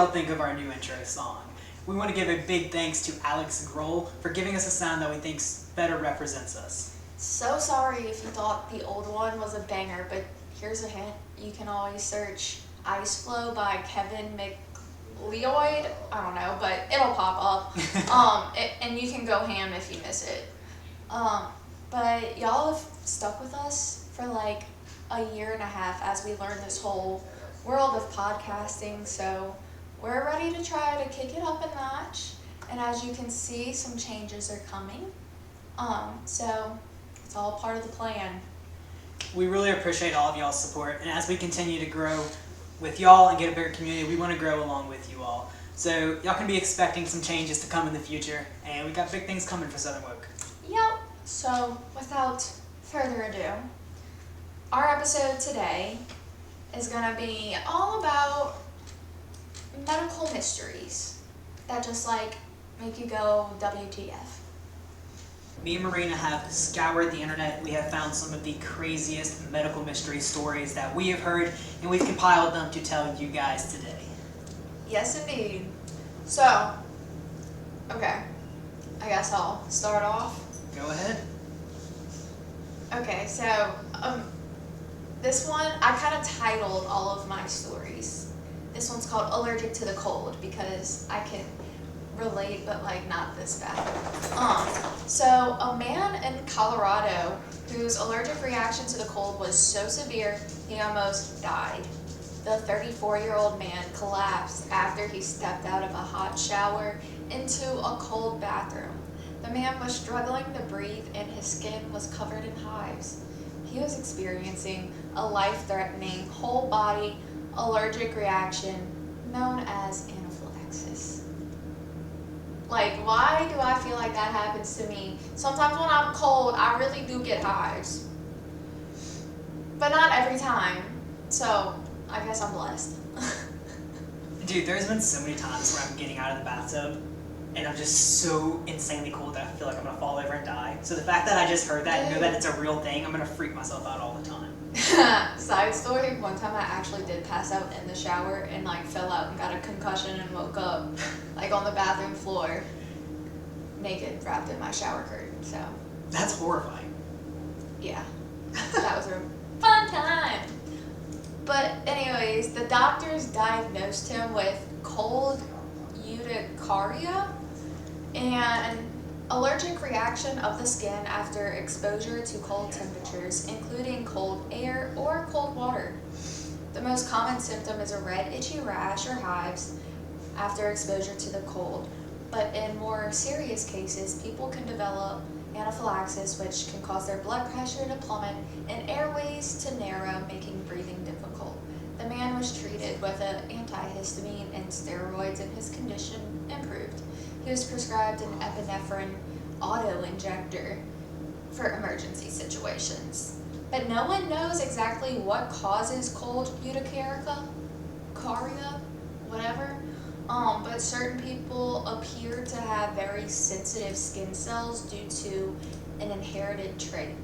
y'all think of our new intro song? We want to give a big thanks to Alex Grohl for giving us a sound that we think better represents us. So sorry if you thought the old one was a banger, but here's a hint. You can always search Ice Flow by Kevin McLeod. I don't know, but it'll pop up. And you can go ham if you miss it. But y'all have stuck with us for like a year and a half as we learn this whole world of podcasting, so we're ready to try to kick it up a notch. And as you can see, some changes are coming. So it's all part of the plan. We really appreciate all of y'all's support, and as we continue to grow with y'all and get a bigger community, we want to grow along with you all. So y'all can be expecting some changes to come in the future, and we got big things coming for Southern Woke. Yep. So without further ado, our episode today is going to be all about medical mysteries that just like make you go WTF. Me and Marina have scoured the internet. We have found some of the craziest medical mystery stories that we have heard, and we've compiled them to tell you guys today. Yes, indeed. So, okay, I guess I'll start off. Go ahead. Okay, so this one, I kind of titled all of my stories. This one's called Allergic to the Cold because I can relate, but like not this bad. So a man in Colorado whose allergic reaction to the cold was so severe he almost died. The 34-year-old man collapsed after he stepped out of a hot shower into a cold bathroom. The man was struggling to breathe and his skin was covered in hives. He was experiencing a life-threatening whole-body allergic reaction known as anaphylaxis. Like, why do I feel like that happens to me? Sometimes when I'm cold, I really do get hives. But not every time. So, I guess I'm blessed. Dude, there's been so many times where I'm getting out of the bathtub and I'm just so insanely cold that I feel like I'm gonna fall over and die. So the fact that I just heard that and know that it's a real thing, I'm gonna freak myself out all the time. Side story, one time I actually did pass out in the shower and like fell out and got a concussion and woke up like on the bathroom floor naked, wrapped in my shower curtain. So That's horrifying. yeah, that was a fun time. But anyways, the doctors diagnosed him with cold urticaria and allergic reaction of the skin after exposure to cold temperatures, including cold air or cold water. The most common symptom is a red, itchy rash or hives after exposure to the cold. But in more serious cases, people can develop anaphylaxis, which can cause their blood pressure to plummet and airways to narrow, making breathing difficult. The man was treated with an antihistamine and steroids, and his condition improved. He was prescribed an epinephrine auto-injector for emergency situations. But no one knows exactly what causes cold urticaria, whatever. But certain people appear to have very sensitive skin cells due to an inherited trait,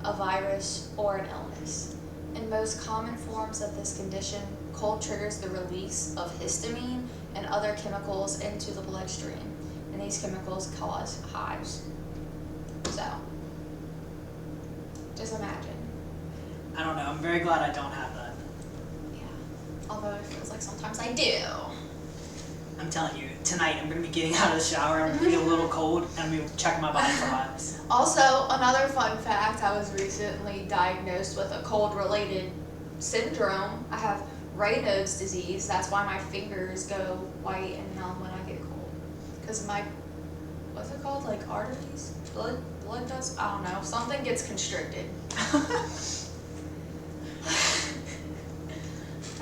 a virus, or an illness. In most common forms of this condition, cold triggers the release of histamine and other chemicals into the bloodstream, and these chemicals cause hives. So, just imagine. I don't know, I'm very glad I don't have that. Yeah, although it feels like sometimes I do. I'm telling you, tonight I'm going to be getting out of the shower, I'm going to be a little cold, and I'm going to be checking my body for hives. Also, another fun fact, I was recently diagnosed with a cold-related syndrome. I have Raynaud's disease. That's why my fingers go white and numb when I get cold. Because my, what's it called? Like arteries? Blood vessels? I don't know. Something gets constricted.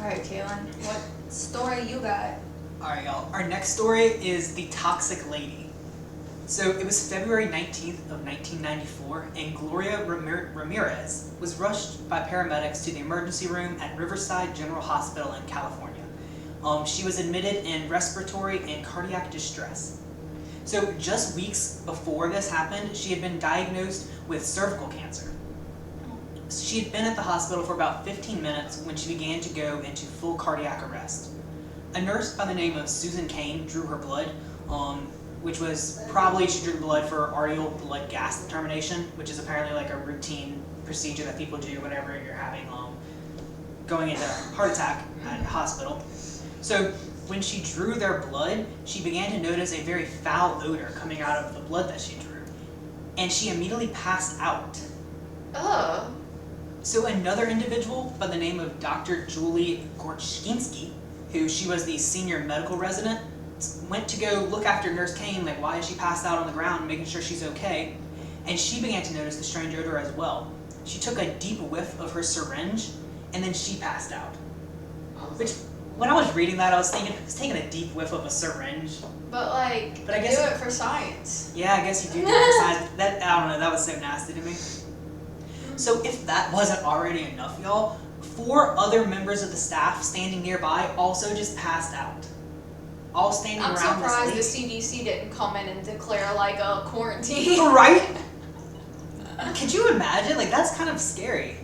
Alright, Kaylin, what story you got? Alright, y'all. Our next story is The Toxic Lady. So it was February 19th of 1994, and Gloria Ramirez was rushed by paramedics to the emergency room at Riverside General Hospital in California. She was admitted in respiratory and cardiac distress. So just weeks before this happened, she had been diagnosed with cervical cancer. She had been at the hospital for about 15 minutes when she began to go into full cardiac arrest. a nurse by the name of Susan Kane drew her blood, which was probably she drew blood for arterial blood gas determination, which is apparently like a routine procedure that people do whenever you're having going into a heart attack at a hospital. So when she drew their blood, she began to notice a very foul odor coming out of the blood that she drew, and she immediately passed out. Ugh. So another individual by the name of Dr. Julie Gorczynski, who she was the senior medical resident, went to go look after Nurse Kane, like why is she passed out on the ground, making sure she's okay, and she began to notice the strange odor as well. She took a deep whiff of her syringe, and then she passed out. Which, when I was reading that, I was thinking, it's taking a deep whiff of a syringe. But I guess do it for science. Yeah, I guess you do it for science. That, I don't know, that was so nasty to me. So if that wasn't already enough, y'all, 4 other members of the staff standing nearby also just passed out. All standing I'm around this lady. surprised the CDC didn't come in and declare like a quarantine. Right? Could you imagine? Like, that's kind of scary.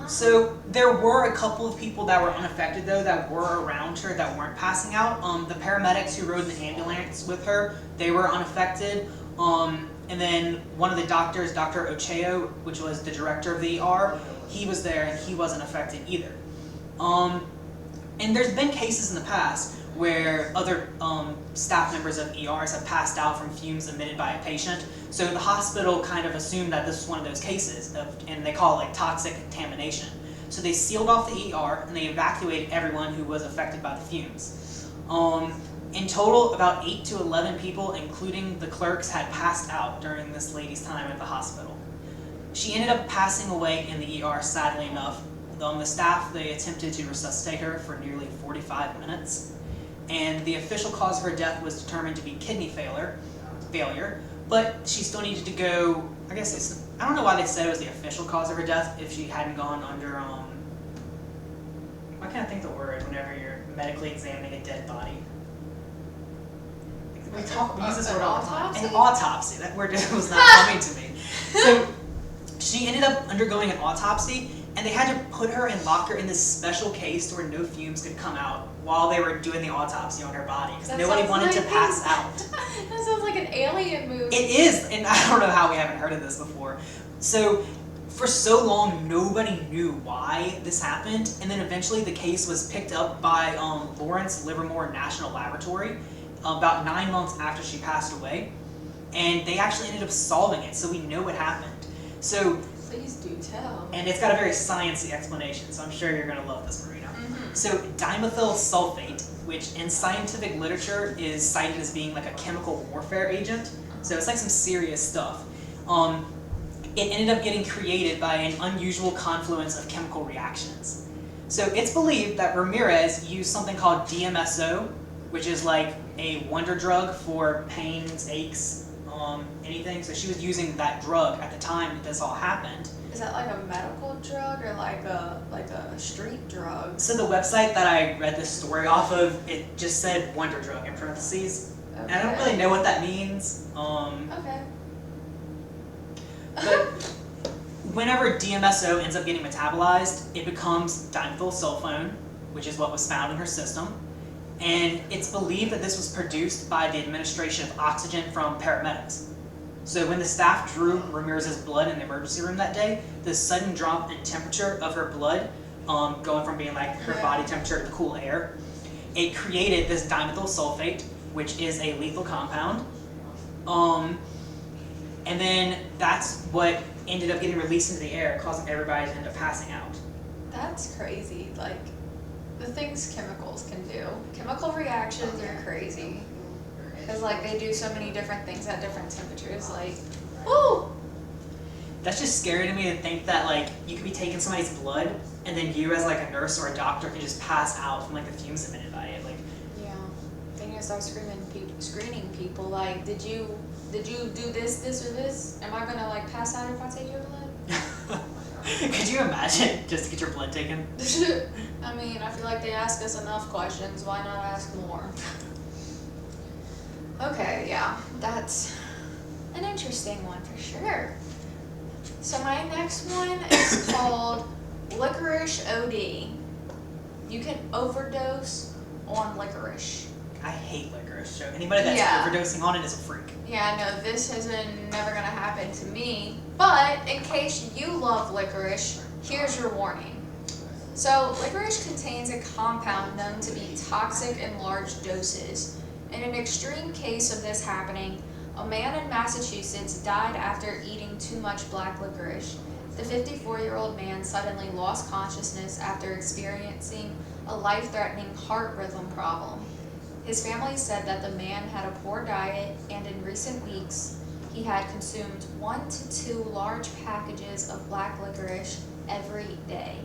So there were a couple of people that were unaffected though, that were around her, that weren't passing out. The paramedics who rode in the ambulance with her, they were unaffected. And then one of the doctors, Dr. Ocheo, which was the director of the ER, he was there and he wasn't affected either. And there's been cases in the past where other staff members of ERs have passed out from fumes emitted by a patient. So the hospital kind of assumed that this was one of those cases, and they call it like toxic contamination. So they sealed off the ER and they evacuated everyone who was affected by the fumes. In total, about 8 to 11 people, including the clerks, had passed out during this lady's time at the hospital. She ended up passing away in the ER, sadly enough. The staff, they attempted to resuscitate her for nearly 45 minutes. And the official cause of her death was determined to be kidney failure, but she still needed to go, I don't know why they said it was the official cause of her death if she hadn't gone under, why can't I think the word whenever you're medically examining a dead body? We use this word all the time. An autopsy. That word just was not coming to me. So she ended up undergoing an autopsy, and they had to put her and lock her in this special case where no fumes could come out while they were doing the autopsy on her body, because nobody wanted to pass out. That sounds like an alien movie. It is, and I don't know how we haven't heard of this before. So for so long, nobody knew why this happened, and then eventually the case was picked up by Lawrence Livermore National Laboratory about 9 months after she passed away, and they actually ended up solving it, so we know what happened. So please do tell. And it's got a very sciencey explanation, so I'm sure you're going to love this, Marina. So dimethyl sulfate, which in scientific literature is cited as being like a chemical warfare agent, so it's like some serious stuff. It ended up getting created by an unusual confluence of chemical reactions. So it's believed that Ramirez used something called DMSO, which is like a wonder drug for pains, aches, anything. So she was using that drug at the time that this all happened. Is that like a medical drug or like a street drug? So the website that I read this story off of, it just said wonder drug in parentheses. Okay. And I don't really know what that means. Okay. But whenever DMSO ends up getting metabolized, it becomes dimethylsulfone, which is what was found in her system. And it's believed that this was produced by the administration of oxygen from paramedics. So when the staff drew Ramirez's blood in the emergency room that day, the sudden drop in temperature of her blood, going from being like her body temperature to cool air, it created this dimethyl sulfate, which is a lethal compound. And then that's what ended up getting released into the air, causing everybody to end up passing out. That's crazy. Like, the things chemicals can do. Chemical reactions are crazy. Because, like, they do so many different things at different temperatures. Like, woo! That's just scary to me to think that, like, you could be taking somebody's blood, and then you as, like, a nurse or a doctor can just pass out from, like, the fumes emitted by it. Like, yeah. Then you start screening people. Like, did you do this, or this? Am I gonna, like, pass out if I take your blood? Could you imagine just to get your blood taken? I mean, I feel like they ask us enough questions. Why not ask more? Okay, yeah, that's an interesting one for sure. So my next one is called licorice OD. You can overdose on licorice. I hate licorice, so anybody that's overdosing on it is a freak. Yeah, no, this never gonna happen to me. But in case you love licorice, here's your warning. So, licorice contains a compound known to be toxic in large doses. In an extreme case of this happening, a man in Massachusetts died after eating too much black licorice. The 54-year-old man suddenly lost consciousness after experiencing a life-threatening heart rhythm problem. His family said that the man had a poor diet, and in recent weeks, he had consumed 1 to 2 large packages of black licorice every day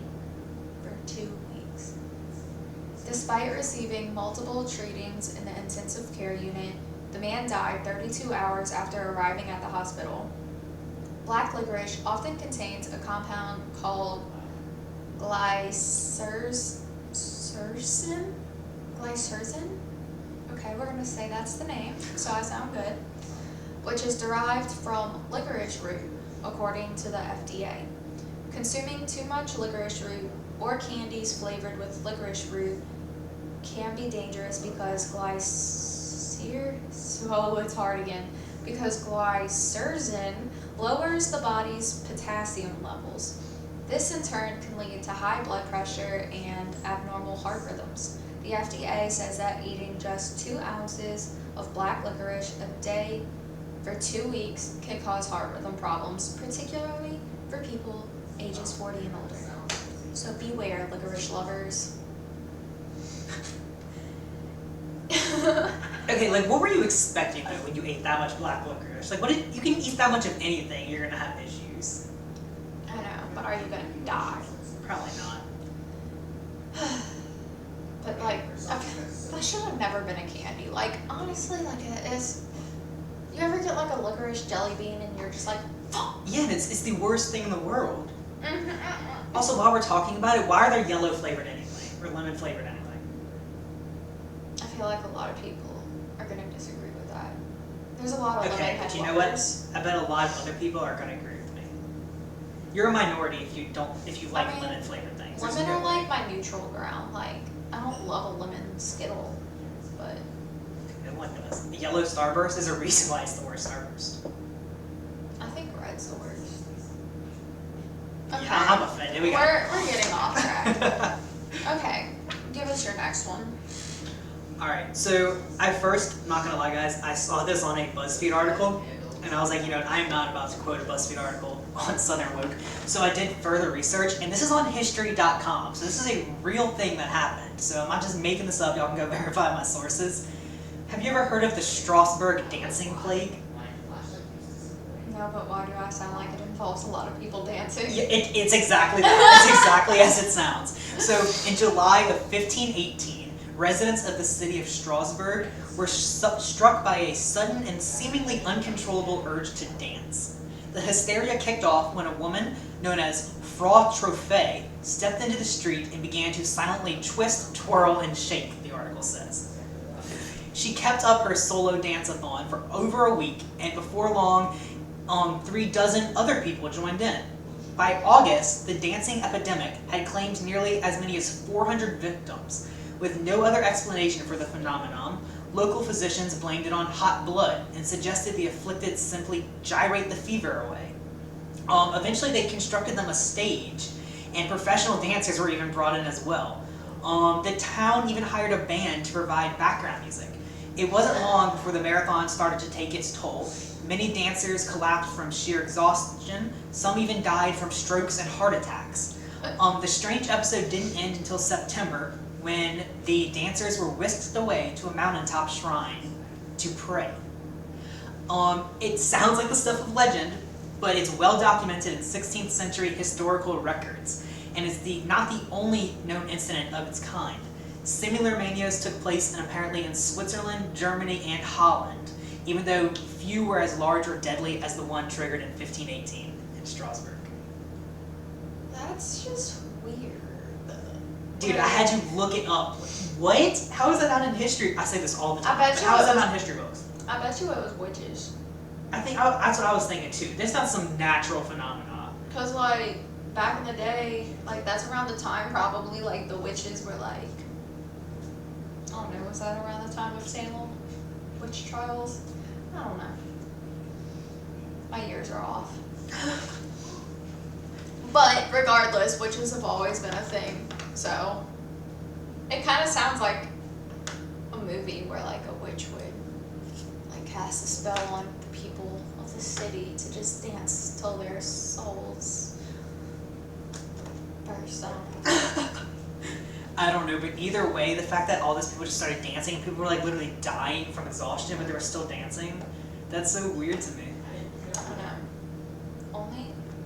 for 2 weeks. Despite receiving multiple treatings in the intensive care unit, the man died 32 hours after arriving at the hospital. Black licorice often contains a compound called glycyrrhizin? Glycyrrhizin? Okay, we're going to say that's the name, so I sound good. Which is derived from licorice root, according to the FDA. Consuming too much licorice root or candies flavored with licorice root can be dangerous because glycyrrhizin lowers the body's potassium levels. This in turn can lead to high blood pressure and abnormal heart rhythms. The FDA says that eating just 2 ounces of black licorice a day for 2 weeks can cause heart rhythm problems, particularly for people ages 40 and older. So beware, licorice lovers. Okay, like what were you expecting though when you ate that much black licorice? Like you can eat that much of anything, you're gonna have issues. I know, but are you gonna die? Probably not. But like, that should have never been a candy. Like, honestly, like it's. You ever get like a licorice jelly bean and you're just like, fuck. Yeah, and it's the worst thing in the world. Mm-hmm. Also, while we're talking about it, why are they yellow flavored anyway, or lemon flavored anyway? I feel like a lot of people are gonna disagree with that. There's a lot of Okay, but you know what? I bet a lot of other people are gonna agree with me. You're a minority if you like lemon flavored things. Lemon are like my neutral ground. Like, I don't love a lemon Skittle, but no one does. The yellow Starburst is a reason why it's the worst Starburst. I think red's the worst. Okay. Yeah, I'm offended. We're getting off track. Okay, give us your next one. Alright, so I'm not gonna lie guys, I saw this on a BuzzFeed article, and I was like, I am not about to quote a BuzzFeed article on Southern Woke. So I did further research, and this is on history.com, so this is a real thing that happened. So I'm not just making this up, y'all can go verify my sources. Have you ever heard of the Strasbourg dancing plague? No, but why do I sound like it involves a lot of people dancing? Yeah, it's exactly that. It's exactly as it sounds. So in July of 1518, residents of the city of Strasbourg were struck by a sudden and seemingly uncontrollable urge to dance. The hysteria kicked off when a woman known as Frau Trophée stepped into the street and began to silently twist, twirl, and shake, the article says. She kept up her solo dance-a-thon for over a week, and before long, 36 other people joined in. By August, the dancing epidemic had claimed nearly as many as 400 victims. With no other explanation for the phenomenon, local physicians blamed it on hot blood and suggested the afflicted simply gyrate the fever away. Eventually, they constructed them a stage, and professional dancers were even brought in as well. The town even hired a band to provide background music. It wasn't long before the marathon started to take its toll. Many dancers collapsed from sheer exhaustion. Some even died from strokes and heart attacks. The strange episode didn't end until September, when the dancers were whisked away to a mountaintop shrine to pray. It sounds like the stuff of legend, but it's well documented in 16th century historical records, and it's not the only known incident of its kind. Similar manias took place apparently in Switzerland, Germany, and Holland, even though few were as large or deadly as the one triggered in 1518 in Strasbourg. That's just weird. Dude, I had to look it up. What? How is that not in history? I say this all the time. I bet you How is that not in history books? I bet you it was witches. I think that's what I was thinking too. There's not some natural phenomena. Cause like back in the day, like that's around the time probably like the witches were like I don't know, was that around the time of Salem witch trials? I don't know. My years are off. But regardless, witches have always been a thing. So it kind of sounds like a movie where like a witch would like cast a spell on the people of the city to just dance till their souls burst up. I don't know, but either way, the fact that all these people just started dancing and people were like literally dying from exhaustion, but they were still dancing, that's so weird to me. I don't know.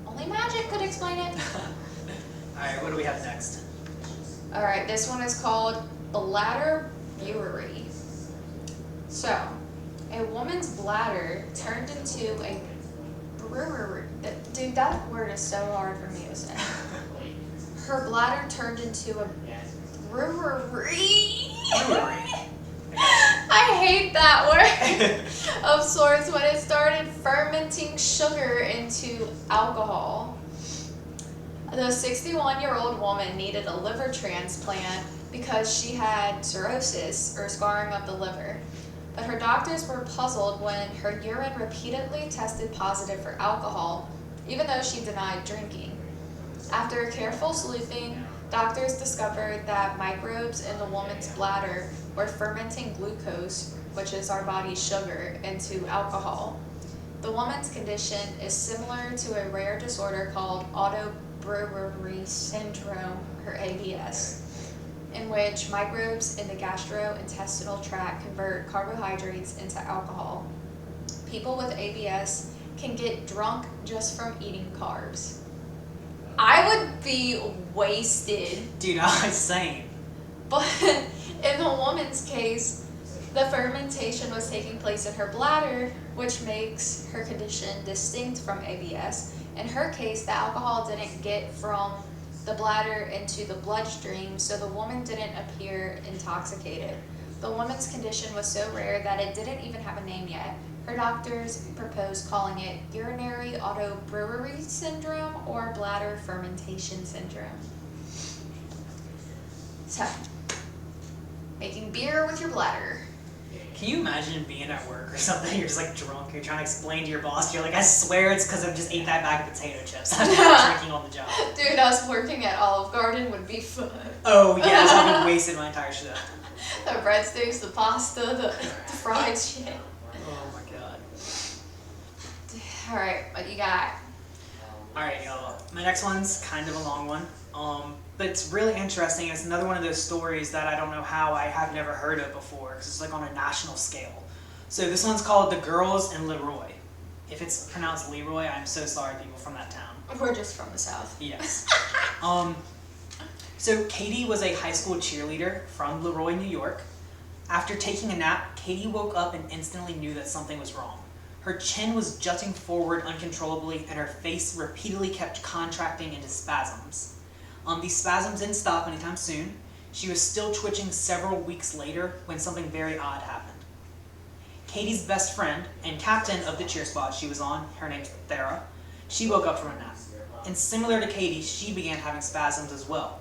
Only magic could explain it. Alright, what do we have next? Alright, this one is called bladder brewery. So, a woman's bladder turned into a brewery. Dude, that word is so hard for me to say. Her bladder turned into a brewery. I hate that word of sorts when it started fermenting sugar into alcohol. The 61-year-old woman needed a liver transplant because she had cirrhosis, or scarring of the liver. But her doctors were puzzled when her urine repeatedly tested positive for alcohol, even though she denied drinking. After careful sleuthing, doctors discovered that microbes in the woman's bladder were fermenting glucose, which is our body's sugar, into alcohol. The woman's condition is similar to a rare disorder called brewery syndrome, or ABS, in which microbes in the gastrointestinal tract convert carbohydrates into alcohol. People with ABS can get drunk just from eating carbs. I would be wasted. Dude, I was saying. But in the woman's case, the fermentation was taking place in her bladder, which makes her condition distinct from ABS. In her case, the alcohol didn't get from the bladder into the bloodstream, so the woman didn't appear intoxicated. The woman's condition was so rare that it didn't even have a name yet. Her doctors proposed calling it urinary autobrewery syndrome or bladder fermentation syndrome. So, making beer with your bladder. Can you imagine being at work or something? You're just like drunk. You're trying to explain to your boss. You're like, I swear it's because I just ate that bag of potato chips. I'm drinking on the job. Dude, us working at Olive Garden would be fun. Oh yes, I would wasted my entire shift. The breadsticks, the pasta, the fried shit. Oh my god. Alright, what you got? Alright, y'all. My next one's kind of a long one. But it's really interesting. It's another one of those stories that I don't know how I have never heard of before, because it's like on a national scale. So this one's called The Girls in Leroy. If it's pronounced Leroy, I'm so sorry, people from that town. We're just from the South. Yes. So Katie was a high school cheerleader from Leroy, New York. After taking a nap, Katie woke up and instantly knew that something was wrong. Her chin was jutting forward uncontrollably, and her face repeatedly kept contracting into spasms. These spasms didn't stop anytime soon. She was still twitching several weeks later when something very odd happened. Katie's best friend and captain of the cheer squad she was on, her name's Thera, she woke up from a nap. And similar to Katie, she began having spasms as well.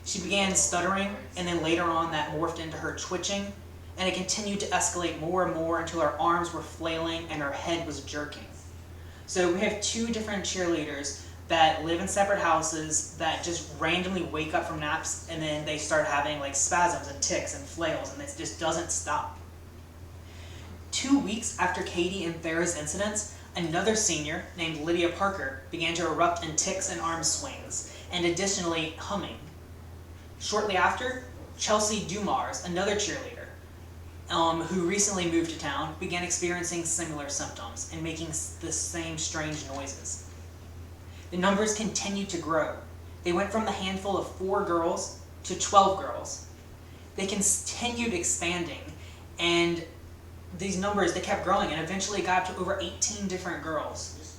She began stuttering, and then later on that morphed into her twitching, and it continued to escalate more and more until her arms were flailing and her head was jerking. So we have two different cheerleaders that live in separate houses that just randomly wake up from naps and then they start having like spasms and tics and flails, and it just doesn't stop. 2 weeks after Katie and Thera's incidents, another senior named Lydia Parker began to erupt in tics and arm swings, and additionally humming. Shortly after, Chelsea Dumars, another cheerleader, who recently moved to town, began experiencing similar symptoms and making the same strange noises. The numbers continued to grow. They went from the handful of 4 girls to 12 girls. They continued expanding, and these numbers, they kept growing, and eventually got up to over 18 different girls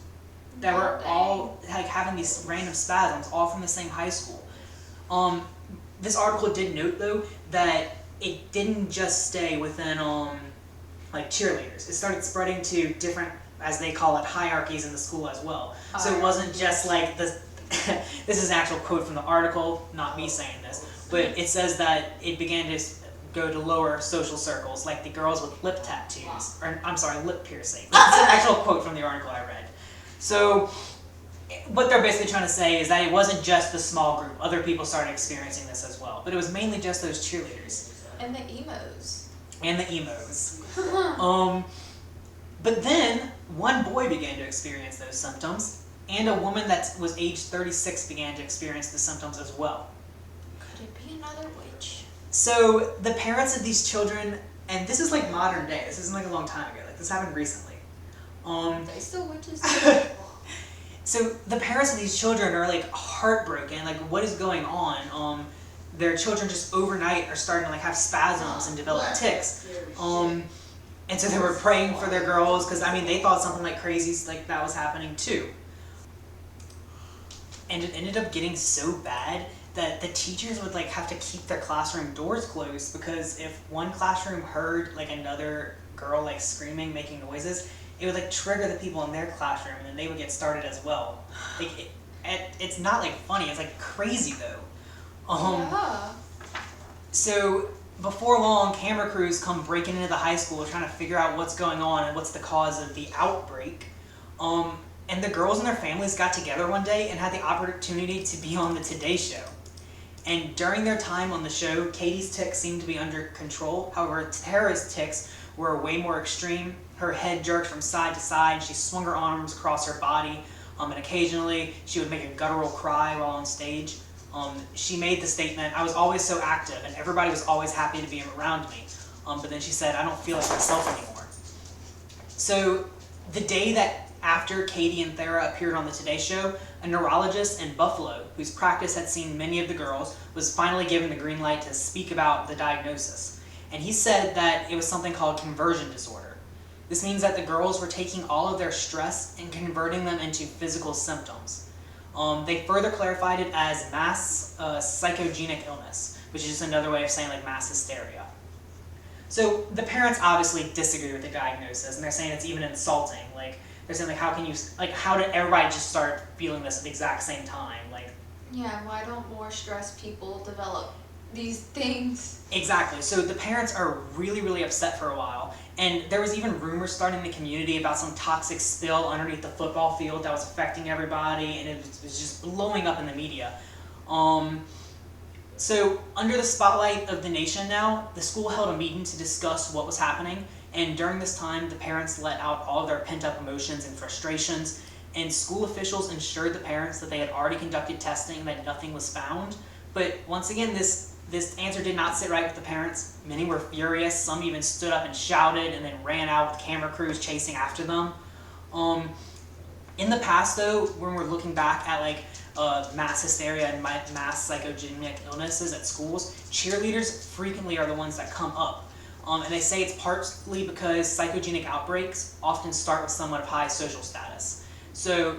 that were all like having these random spasms, all from the same high school. This article did note, though, that it didn't just stay within like cheerleaders. It started spreading to different, as they call it, hierarchies in the school as well. So it wasn't just like this. This is an actual quote from the article, not me saying this, but it says that it began to go to lower social circles, like the girls with lip tattoos, or I'm sorry, lip piercing. That's an actual quote from the article I read. So what they're basically trying to say is that it wasn't just the small group. Other people started experiencing this as well. But it was mainly just those cheerleaders. And the emos. And the emos. But then, one boy began to experience those symptoms, and a woman that was age 36 began to experience the symptoms as well. Could it be another witch? So, the parents of these children, and this is like modern day, this isn't like a long time ago, like this happened recently. They still witches? So, the parents of these children are like heartbroken, like what is going on? Their children just overnight are starting to like have spasms and develop tics. And so they were praying for their girls because, I mean, they thought something like crazy like that was happening too. And it ended up getting so bad that the teachers would like have to keep their classroom doors closed, because if one classroom heard like another girl like screaming, making noises, it would like trigger the people in their classroom, and then they would get started as well. Like it's not like funny, it's like crazy though. Yeah. So before long, camera crews come breaking into the high school trying to figure out what's going on and what's the cause of the outbreak. And the girls and their families got together one day and had the opportunity to be on the Today Show. And during their time on the show, Katie's tics seemed to be under control. However, Tara's tics were way more extreme. Her head jerked from side to side. She swung her arms across her body. And occasionally, she would make a guttural cry while on stage. She made the statement, "I was always so active and everybody was always happy to be around me." But then she said, "I don't feel like myself anymore." So the day that after Katie and Thera appeared on the Today Show, a neurologist in Buffalo, whose practice had seen many of the girls, was finally given the green light to speak about the diagnosis. And he said that it was something called conversion disorder. This means that the girls were taking all of their stress and converting them into physical symptoms. They further clarified it as mass psychogenic illness, which is just another way of saying like mass hysteria. So the parents obviously disagree with the diagnosis, and they're saying it's even insulting. Like they're saying like how did everybody just start feeling this at the exact same time? Like, yeah, why don't more stressed people develop these things? Exactly. So the parents are really, really upset for a while. And there was even rumors starting in the community about some toxic spill underneath the football field that was affecting everybody, and it was just blowing up in the media. So under the spotlight of the nation now, the school held a meeting to discuss what was happening. And during this time, the parents let out all their pent-up emotions and frustrations. And school officials ensured the parents that they had already conducted testing and that nothing was found. But once again, this answer did not sit right with the parents. Many were furious. Some even stood up and shouted and then ran out with camera crews chasing after them. In the past, though, when we're looking back at like mass hysteria and mass psychogenic illnesses at schools, cheerleaders frequently are the ones that come up. And they say it's partly because psychogenic outbreaks often start with someone of high social status. So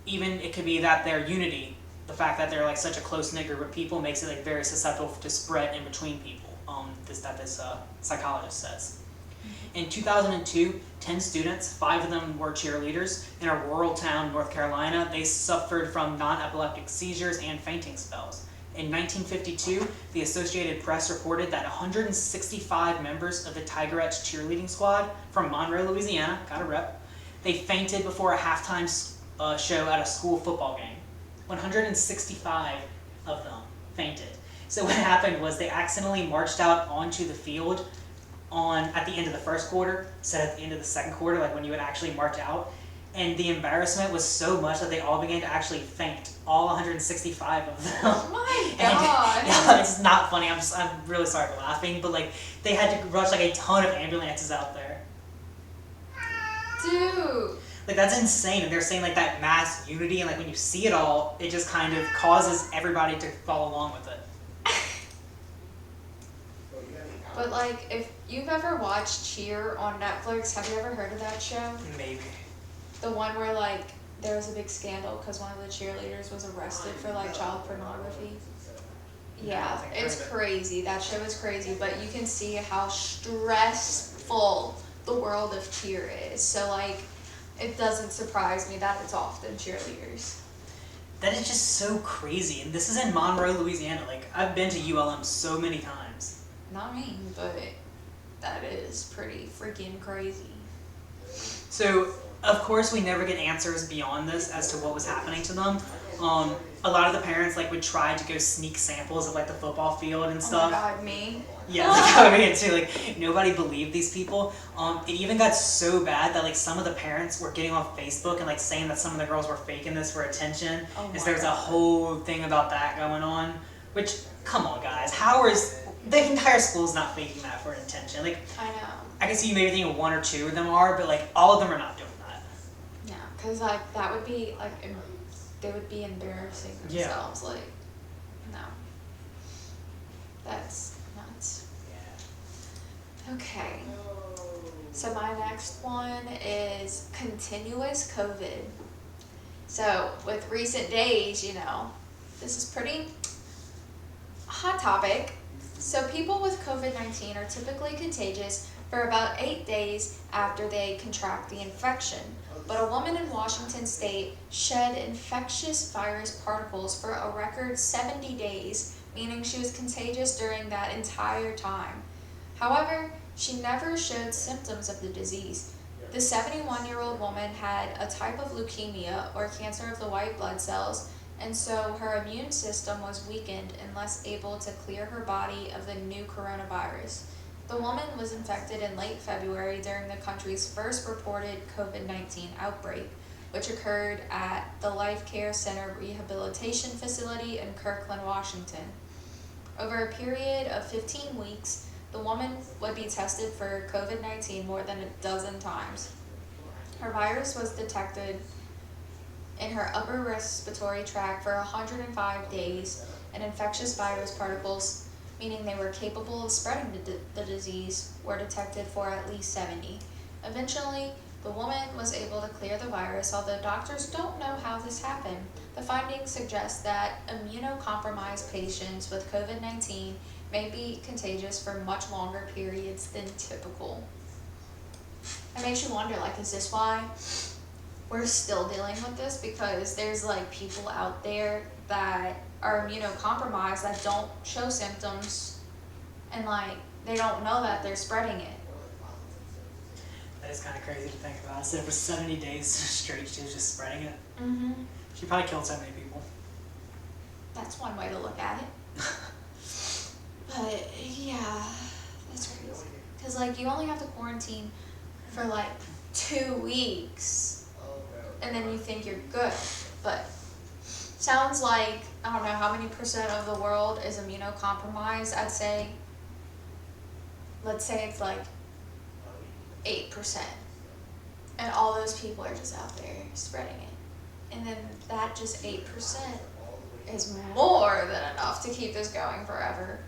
even it could be that their unity, the fact that they're like such a close-knit group of people, makes it like very susceptible to spread in between people. This psychologist says. In 2002, 10 students, 5 of them were cheerleaders, in a rural town, North Carolina. They suffered from non-epileptic seizures and fainting spells. In 1952, the Associated Press reported that 165 members of the Tigerettes cheerleading squad from Monroe, Louisiana, got a rep, they fainted before a halftime show at a school football game. 165 of them fainted. So what happened was they accidentally marched out onto the field at the end of the first quarter instead of at the end of the second quarter, like when you would actually march out. And the embarrassment was so much that they all began to actually faint, all 165 of them. Oh my god! Yeah, it's not funny. I'm really sorry for laughing, but like they had to rush like a ton of ambulances out there. Dude. Like that's insane, and they're saying like that mass unity, and like when you see it all, it just kind of causes everybody to follow along with it. But like, if you've ever watched Cheer on Netflix, have you ever heard of that show? Maybe. The one where like there was a big scandal because one of the cheerleaders was arrested for like child pornography. Yeah, it's crazy. That show is crazy, but you can see how stressful the world of cheer is. So like, it doesn't surprise me that it's often cheerleaders. That is just so crazy, and this is in Monroe, Louisiana. Like I've been to ULM so many times. not me, but that is pretty freaking crazy. So, of course, we never get answers beyond this as to what was happening to them. A lot of the parents like would try to go sneak samples of like the football field and Oh stuff. my god, me? Yeah, like coming into like nobody believed these people. It even got so bad that like some of the parents were getting on Facebook and like saying that some of the girls were faking this for attention. Oh Because my there's a God. whole thing about that going on. Which, come on, guys, how is the entire school's not faking that for attention? Like, I know. I can see you maybe thinking one or two of them are, but like all of them are not doing that. Yeah, because like that would be like they would be embarrassing Yeah. themselves. Like, no, that's nuts. Okay, so my next one is continuous COVID. So with recent days, you know, this is pretty hot topic. So people with COVID-19 are typically contagious for about 8 days after they contract the infection. But a woman in Washington state shed infectious virus particles for a record 70 days, meaning she was contagious during that entire time. However, she never showed symptoms of the disease. The 71-year-old woman had a type of leukemia, or cancer of the white blood cells, and so her immune system was weakened and less able to clear her body of the new coronavirus. The woman was infected in late February during the country's first reported COVID-19 outbreak, which occurred at the Life Care Center Rehabilitation Facility in Kirkland, Washington. Over a period of 15 weeks, the woman would be tested for COVID-19 more than a dozen times. Her virus was detected in her upper respiratory tract for 105 days, and infectious virus particles, meaning they were capable of spreading the disease, were detected for at least 70. Eventually, the woman was able to clear the virus, although doctors don't know how this happened. The findings suggest that immunocompromised patients with COVID-19 may be contagious for much longer periods than typical. It makes you wonder, like, is this why we're still dealing with this? Because there's like people out there that are immunocompromised that don't show symptoms, and like they don't know that they're spreading it. That is kind of crazy to think about. So for 70 days straight, she was just spreading it. Mm-hmm. She probably killed so many people. That's one way to look at it. But yeah, that's crazy. Because like you only have to quarantine for like 2 weeks, and then you think you're good. But sounds like, I don't know how many percent of the world is immunocompromised. I'd say, let's say it's like 8%. And all those people are just out there spreading it. And then that just 8% is more than enough to keep this going forever.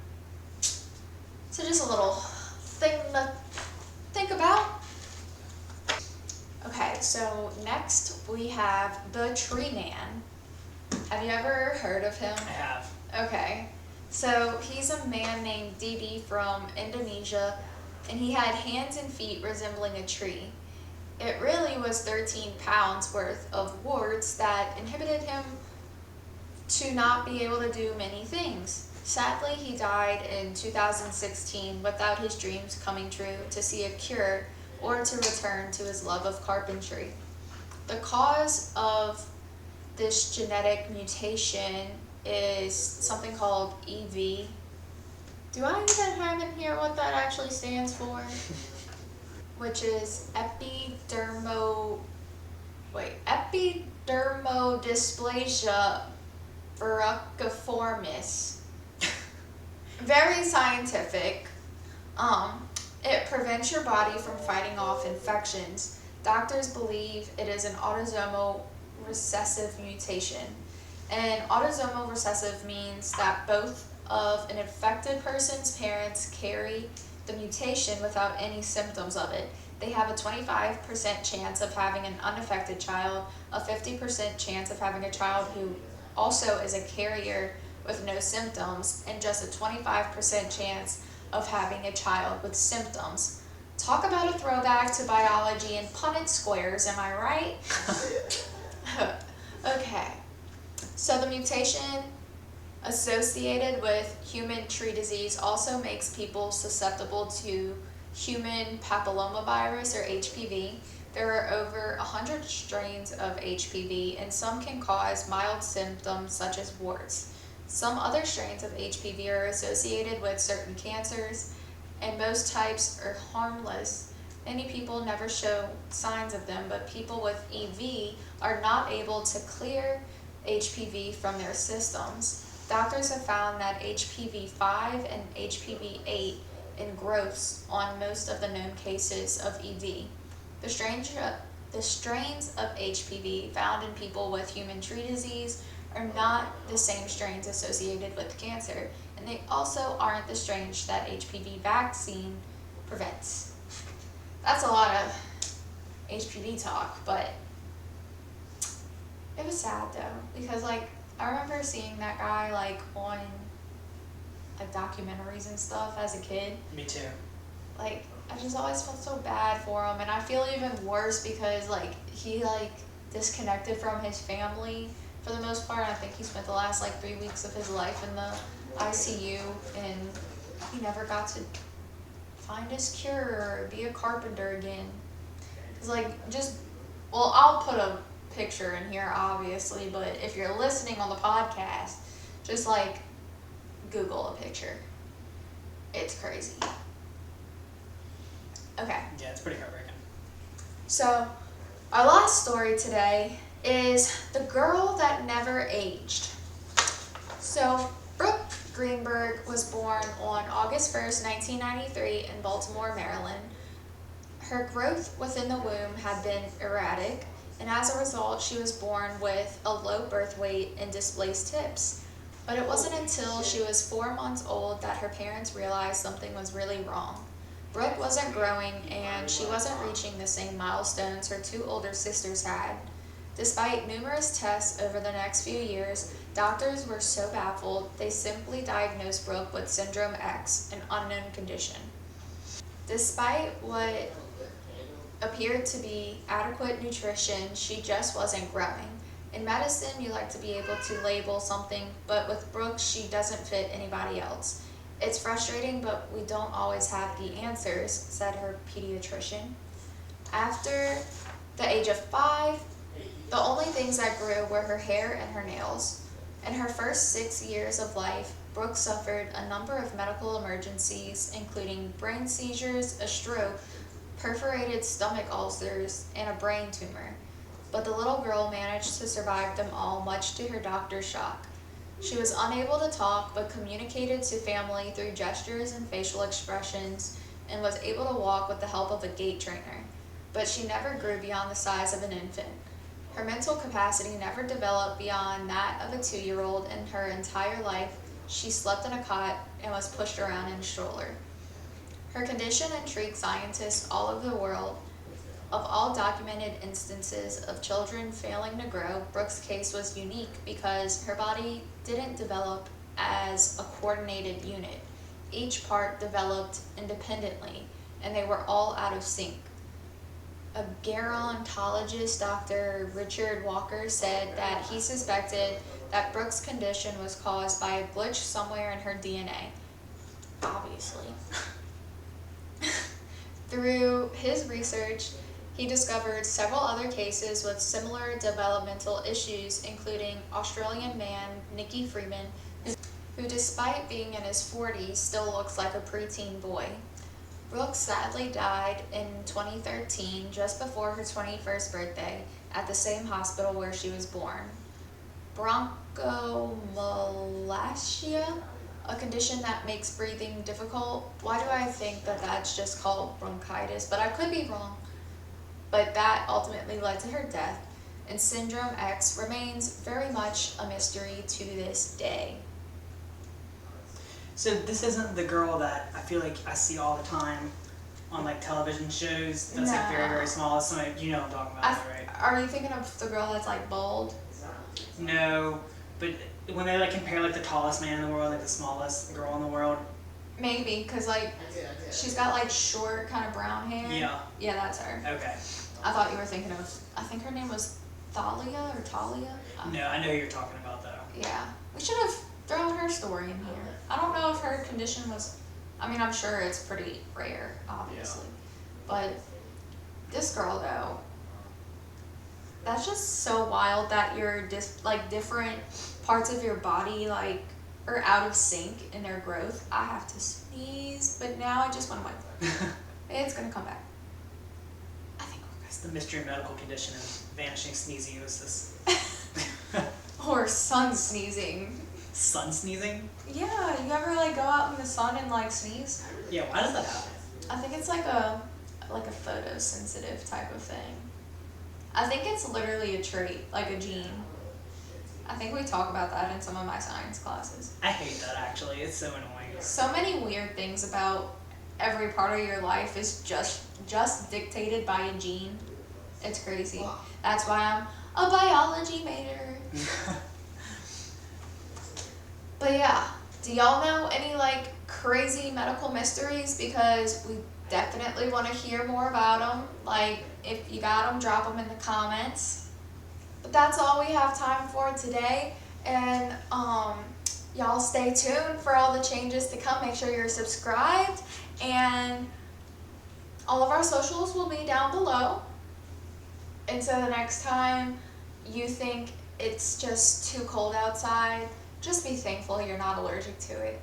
So just a little thing to think about. Okay, so next we have the Tree Man. Have you ever heard of him? I have. Okay, so he's a man named Didi from Indonesia, and he had hands and feet resembling a tree. It really was 13 pounds worth of warts that inhibited him to not be able to do many things. Sadly, he died in 2016 without his dreams coming true to see a cure or to return to his love of carpentry. The cause of this genetic mutation is something called EV. Do I even have in here what that actually stands for? Which is epidermodysplasia verruciformis. Very scientific. It prevents your body from fighting off infections. Doctors believe it is an autosomal recessive mutation. And autosomal recessive means that both of an infected person's parents carry the mutation without any symptoms of it. They have a 25% chance of having an unaffected child, a 50% chance of having a child who also is a carrier with no symptoms, and just a 25% chance of having a child with symptoms. Talk about a throwback to biology and Punnett squares, am I right? Okay, so the mutation associated with human tree disease also makes people susceptible to human papillomavirus or HPV. There are over 100 strains of HPV, and some can cause mild symptoms such as warts. Some other strains of HPV are associated with certain cancers, and most types are harmless. Many people never show signs of them, but people with EV are not able to clear HPV from their systems. Doctors have found that HPV-5 and HPV-8 in growths on most of the known cases of EV. The strains of HPV found in people with human tree disease are not the same strains associated with cancer, and they also aren't the strains that HPV vaccine prevents. That's a lot of HPV talk, but it was sad though, because like I remember seeing that guy like on like documentaries and stuff as a kid. Me too. Like I just always felt so bad for him, and I feel even worse because like he like disconnected from his family for the most part. I think he spent the last like 3 weeks of his life in the ICU, and he never got to find his cure or be a carpenter again. Cause like just, well, I'll put a picture in here obviously, but if you're listening on the podcast, just like Google a picture. It's crazy. Okay. Yeah, it's pretty heartbreaking. So, our last story today is the girl that never aged. So, Brooke Greenberg was born on August 1st, 1993 in Baltimore, Maryland. Her growth within the womb had been erratic, and as a result, she was born with a low birth weight and displaced hips. But it wasn't until she was 4 months old that her parents realized something was really wrong. Brooke wasn't growing, and she wasn't reaching the same milestones her 2 older sisters had. Despite numerous tests over the next few years, doctors were so baffled they simply diagnosed Brooke with Syndrome X, an unknown condition. Despite what appeared to be adequate nutrition, she just wasn't growing. In medicine, you like to be able to label something, but with Brooke, she doesn't fit anybody else. It's frustrating, but we don't always have the answers, said her pediatrician. After the age of 5, the only things that grew were her hair and her nails. In her first 6 years of life, Brooke suffered a number of medical emergencies, including brain seizures, a stroke, perforated stomach ulcers, and a brain tumor. But the little girl managed to survive them all, much to her doctor's shock. She was unable to talk, but communicated to family through gestures and facial expressions, and was able to walk with the help of a gait trainer. But she never grew beyond the size of an infant. Her mental capacity never developed beyond that of a 2-year-old. In her entire life, she slept in a cot and was pushed around in a stroller. Her condition intrigued scientists all over the world. Of all documented instances of children failing to grow, Brooke's case was unique because her body didn't develop as a coordinated unit. Each part developed independently, and they were all out of sync. A gerontologist, Dr. Richard Walker, said that he suspected that Brooke's condition was caused by a glitch somewhere in her DNA. Obviously. Through his research, he discovered several other cases with similar developmental issues, including Australian man Nicky Freeman, who despite being in his 40s still looks like a preteen boy. Brooke sadly died in 2013, just before her 21st birthday, at the same hospital where she was born. Bronchomalacia, a condition that makes breathing difficult. Why do I think that that's just called bronchitis? But I could be wrong. But that ultimately led to her death, and Syndrome X remains very much a mystery to this day. So this isn't the girl that I feel like I see all the time on like television shows that's like very, very small. Somebody, you know what I'm talking about, right? Are you thinking of the girl that's like bald? No, but when they like compare like the tallest man in the world, like the smallest girl in the world. Maybe, because like she's got like short kind of brown hair. Yeah. Yeah, that's her. Okay. I thought you were thinking of, I think her name was Thalia or Talia. No, I know who you're talking about though. Yeah. We should have throwing her story in here. I don't know if her condition was, I mean, I'm sure it's pretty rare, obviously. But this girl, though, that's just so wild that your different parts of your body, like, are out of sync in their growth. I have to sneeze, but now I just want to wipe. It's gonna come back. I think we're It's the mystery medical condition of vanishing sneeziosis. Or sun sneezing. Sun sneezing? Yeah, you ever like go out in the sun and like sneeze? Yeah, why does that happen? I think it's like a photosensitive type of thing. I think it's literally a trait, like a gene. I think we talk about that in some of my science classes. I hate that actually. It's so annoying. So many weird things about every part of your life is just dictated by a gene. It's crazy. That's why I'm a biology major. But yeah, do y'all know any like crazy medical mysteries? Because we definitely want to hear more about them. Like, if you got them, drop them in the comments. But that's all we have time for today. And y'all stay tuned for all the changes to come. Make sure you're subscribed. And all of our socials will be down below. And so the next time you think it's just too cold outside, just be thankful you're not allergic to it.